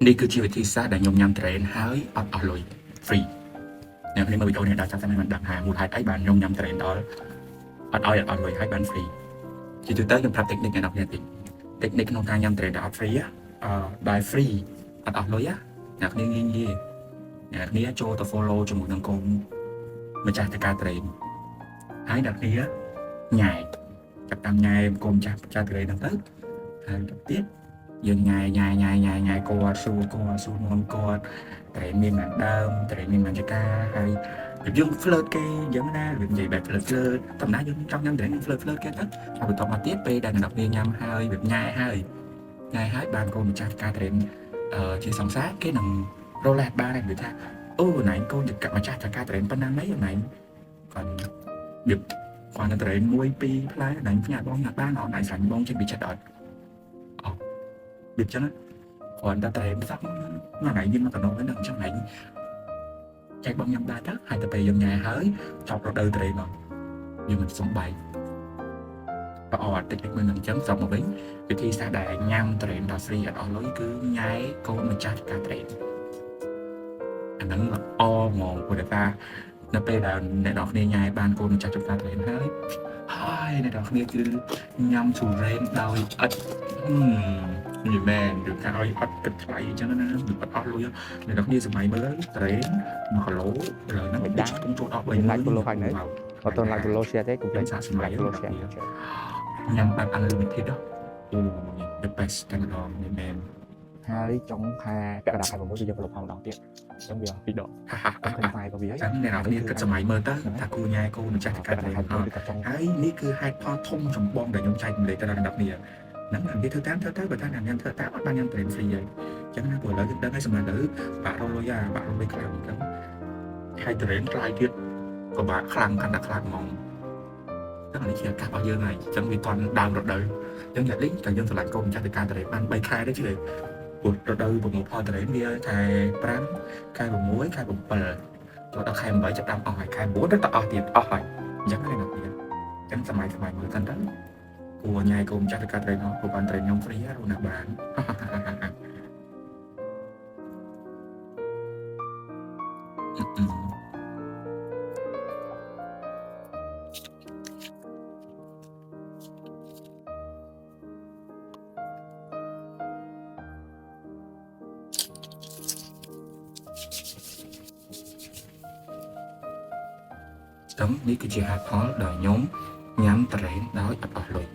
នេះគឺជាវិធីសាស្ត្រដែលខ្ញុំញ៉ាំ train ហើយអត់អស់លុយ free អ្នកនេះមើលវីដេអូនេះដល់ចាប់តែមិនដឹងថាមូលហេតុអីបានខ្ញុំញ៉ាំ train ដល់អត់ឲ្យអត់លុយហើយបាន free ជាទូទៅខ្ញុំប្រាប់ technique អ្នកនរគ្នាតិច technique ក្នុងការញ៉ាំ train ដែលអត់ free ដែល free អត់អស់លុយអ្នកគ្នាងាយងាយអ្នកគ្នាចូលទៅ follow ជាមួយនឹងកូនម្ចាស់តការ train ហើយអ្នកគ្នាញ៉ែចាប់តាមញ៉ែកូនម្ចាស់ train ហ្នឹងទៅហើយទៀតយើងញ៉ែគាត់សួរនាំគាត់តែមានបានដើមតែមានបានចកាហើយយើង flirt គេយ៉ាងណានិយាយបែប flirt តំណាយើងចង់ញ៉ាំតែ flirt គេទៅហើយបន្តមកទៀតពេលដែលអ្នកគ្នាញ៉ាំហើយវាញ៉ែហើយបានកូនម្ចាស់ការ train ជាសង្សារគេនឹងរលែកបានហើយនិយាយថាអូណៃកូនចកម្ចាស់ការ train ប៉ុណ្ណាណៃណៃគាត់វាគាត់ទៅ train 1 2ផ្លែណៃផ្ញើបងញ៉ាំបានអត់ណៃសាញ់បងចេញពីចិត្តអត់វាចឹងគាត់ទៅ train សោះណៃយើងមកកណ្ដោហ្នឹងអញ្ចឹងណៃចែកបងញ៉ាំដែរទៅហើយទៅពេលយើងញ៉ែហើយចប់រដូវ train មកយើងមិនសំបែកប្រអត់តិចមួយនឹងអញ្ចឹងស្រុកមកវិញវិធីសាស្ត្រដែលញ៉ាំ train ដល់ free អត់អស់លុយគឺញ៉ែកូនម្ចាស់ការ train អាហ្នឹងល្អហ្មងព្រោះតែនៅពេលដែលអ្នកនរគ្នាញ៉ែបានកូនម្ចាស់ការ train ហើយអ្នកនរគ្នាគឺញ៉ាំទុរេនដោយអត់និយាយមែនឬថាឲ្យអត់គិតថ្លៃអញ្ចឹងណាមិនអត់អស់លុយអ្នកនរគ្នាសម័យមើលត្រេន1គីឡូឥឡូវហ្នឹងវាដាក់ក្នុងចូលដល់3 like follow ហើយនៅអត់ត like follow share ទេកុំភ្លេច សាកសម័យ follow share ញ៉ាំបែប unlimited the best តែម្ដងនិយាយមែនហើយចុងខែកក្កដាខែ6គឺយើង follow ផងម្ដងទៀតអញ្ចឹងវា2ដងឃើញផ្សាយរបស់វាហ្នឹងអ្នកនរគ្នាគិតសម័យមើលទៅថាគូញ៉ែកូនម្ចាស់កាត់ហើយនេះគឺហេតុផលធំចម្បងដែលខ្ញុំចែកម្លែកទៅដល់អ្នកនរគ្នាហ្នឹងនិយាយធ្វើតាមបើថាអ្នកញ៉ាំធ្វើតាមអត់បានញ៉ាំ train free ហើយអញ្ចឹងណាព្រោះឥឡូវយើងដឹងហើយសម្រាប់ទៅបាក់រលុយខ្លាំងអញ្ចឹងហើយ train ថ្លៃទៀតក៏បាក់ខ្លាំងកាន់តែខ្លាំងហ្មងហ្នឹងនេះជាកាប់របស់យើងហើយអញ្ចឹងវាតន់ដើមរដូវអញ្ចឹងអ្នកនេះតែយើងឆ្លាញ់កូនម្ចាស់ទៅការ train បាន3ខែទេជឿព្រោះរដូវប្រមូលផល train វាខែ5ខែ6ខែ7ចូលដល់ខែ8ចាប់ដើមអស់ហើយខែ9ទៅអស់ទៀតអស់ហើយអញ្ចឹងហ្នឹងណាអញ្ចឹងសម័យមើលទៅទៅគួរញ៉ៃកូនចាស់ទៅកាត់ train នោះព្រោះបាន train ខ្ញុំ free ហើយណាបាននេះគឺជាហេតុផលដែលខ្ញុំញ៉ាំ train ដោយអត់អស់លុយ